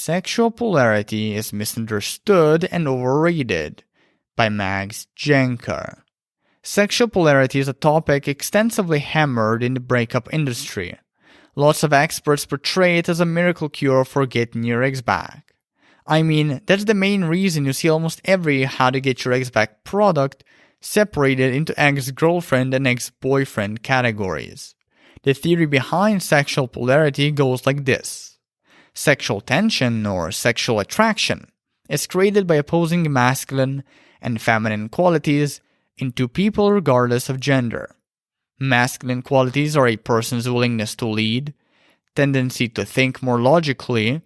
Sexual Polarity is Misunderstood and Overrated by Max Jancar. Sexual polarity is a topic extensively hammered in the breakup industry. Lots of experts portray it as a miracle cure for getting your ex back. I mean, that's the main reason you see almost every how to get your ex back product separated into ex-girlfriend and ex-boyfriend categories. The theory behind sexual polarity goes like this. Sexual tension or sexual attraction is created by opposing masculine and feminine qualities in two people regardless of gender. Masculine qualities are a person's willingness to lead, tendency to think more logically,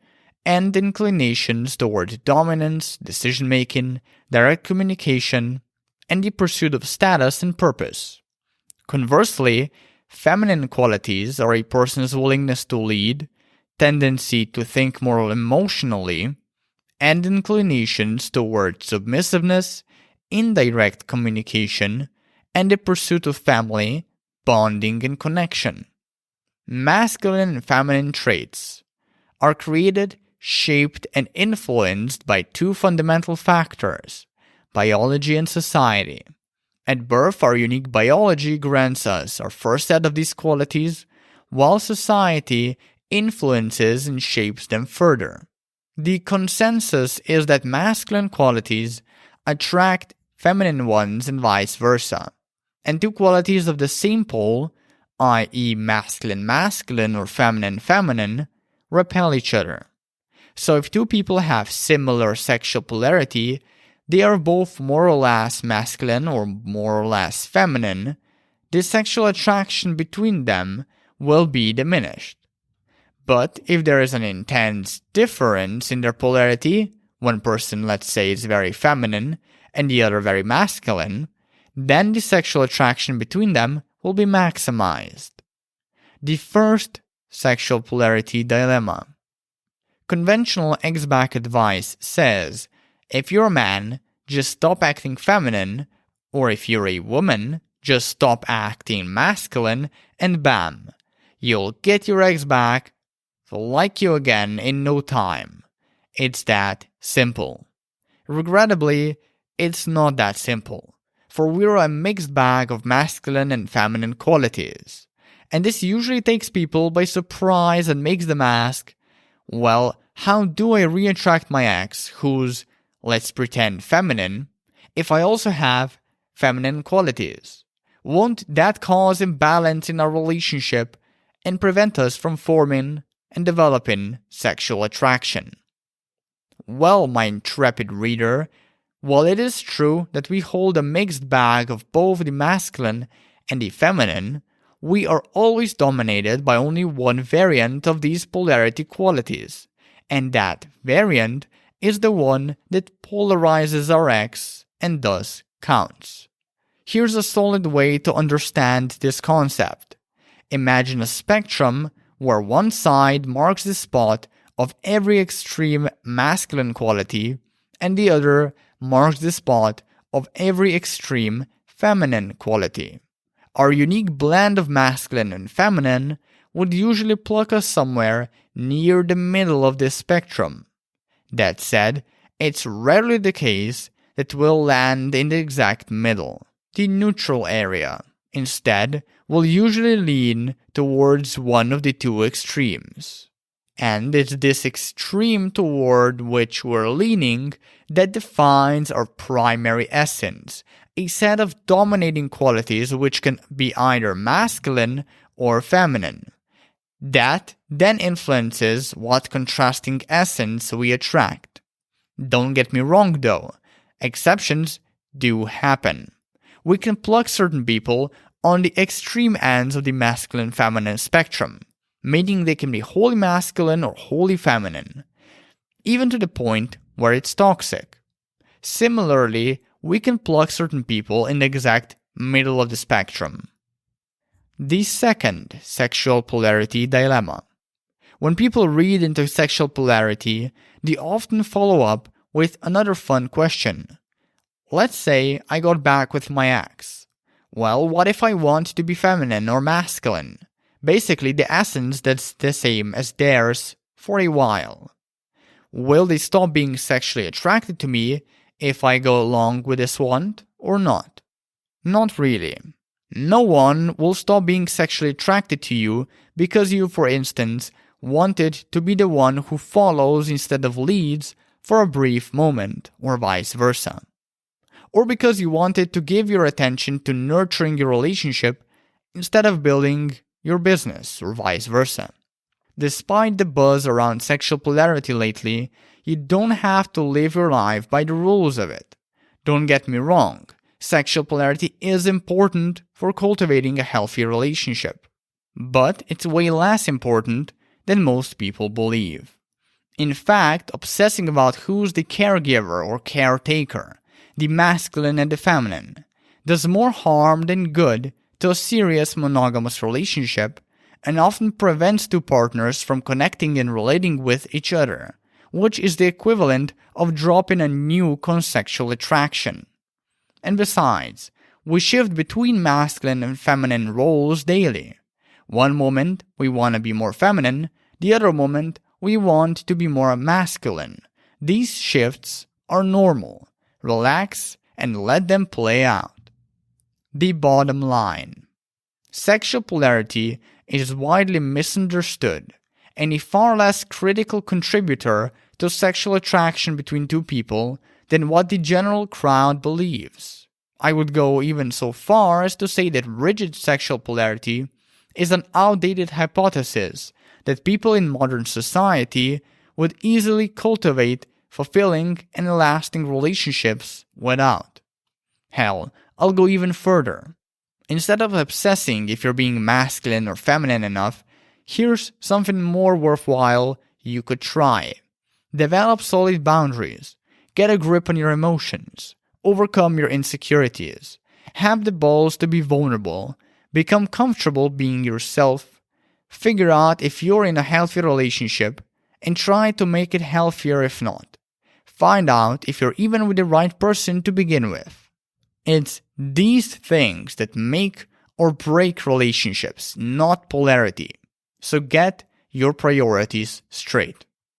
and inclinations toward dominance, decision-making, direct communication, and the pursuit of status and purpose. Conversely, feminine qualities are a person's willingness to lead, tendency to think more emotionally, and inclinations toward submissiveness, indirect communication, and the pursuit of family, bonding, and connection. Masculine and feminine traits are created, shaped, and influenced by two fundamental factors: biology and society. At birth, our unique biology grants us our first set of these qualities, while society influences and shapes them further. The consensus is that masculine qualities attract feminine ones and vice versa, and two qualities of the same pole, i.e. masculine or feminine, repel each other. So if two people have similar sexual polarity, they are both more or less masculine or more or less feminine, the sexual attraction between them will be diminished. But if there is an intense difference in their polarity, one person, let's say, is very feminine and the other very masculine, then the sexual attraction between them will be maximized. The first sexual polarity dilemma. Conventional Exback Advice says, if you're a man, just stop acting feminine, or if you're a woman, just stop acting masculine, and bam, you'll get your ex back, they'll like you again in no time. It's that simple. Regrettably, it's not that simple, for we're a mixed bag of masculine and feminine qualities, and this usually takes people by surprise and makes them ask, well, how do I re-attract my ex who's, let's pretend, feminine, if I also have feminine qualities? Won't that cause imbalance in our relationship and prevent us from forming and developing sexual attraction? Well, my intrepid reader, while it is true that we hold a mixed bag of both the masculine and the feminine, we are always dominated by only one variant of these polarity qualities, and that variant is the one that polarizes our ex and thus counts. Here's a solid way to understand this concept. Imagine a spectrum where one side marks the spot of every extreme masculine quality and the other marks the spot of every extreme feminine quality. Our unique blend of masculine and feminine would usually pluck us somewhere near the middle of this spectrum. That said, it's rarely the case that we'll land in the exact middle, the neutral area. Instead, we'll usually lean towards one of the two extremes. And it's this extreme toward which we're leaning that defines our primary essence, a set of dominating qualities which can be either masculine or feminine. That then influences what contrasting essence we attract. Don't get me wrong though, exceptions do happen. We can pluck certain people on the extreme ends of the masculine-feminine spectrum, meaning they can be wholly masculine or wholly feminine, even to the point where it's toxic. Similarly, we can pluck certain people in the exact middle of the spectrum. The second sexual polarity dilemma. When people read into sexual polarity, they often follow up with another fun question. Let's say I got back with my ex. Well, what if I want to be feminine or masculine? Basically, the essence that's the same as theirs for a while. Will they stop being sexually attracted to me if I go along with this want or not? Not really. No one will stop being sexually attracted to you because you, for instance, wanted to be the one who follows instead of leads for a brief moment, or vice versa. Or because you wanted to give your attention to nurturing your relationship instead of building your business, or vice versa. Despite the buzz around sexual polarity lately, you don't have to live your life by the rules of it. Don't get me wrong, sexual polarity is important for cultivating a healthy relationship. But it's way less important than most people believe. In fact, obsessing about who's the caregiver or caretaker, the masculine and the feminine, does more harm than good to a serious monogamous relationship and often prevents two partners from connecting and relating with each other, which is the equivalent of dropping a new consensual attraction. And besides, we shift between masculine and feminine roles daily. One moment we want to be more feminine, the other moment we want to be more masculine. These shifts are normal. Relax and let them play out. The bottom line. Sexual polarity is widely misunderstood and a far less critical contributor to sexual attraction between two people than what the general crowd believes. I would go even so far as to say that rigid sexual polarity is an outdated hypothesis that people in modern society would easily cultivate fulfilling and lasting relationships without. Hell, I'll go even further. Instead of obsessing if you're being masculine or feminine enough, here's something more worthwhile you could try. Develop solid boundaries. Get a grip on your emotions. Overcome your insecurities. Have the balls to be vulnerable. Become comfortable being yourself. Figure out if you're in a healthy relationship and try to make it healthier if not. Find out if you're even with the right person to begin with. It's these things that make or break relationships, not polarity. So get your priorities straight.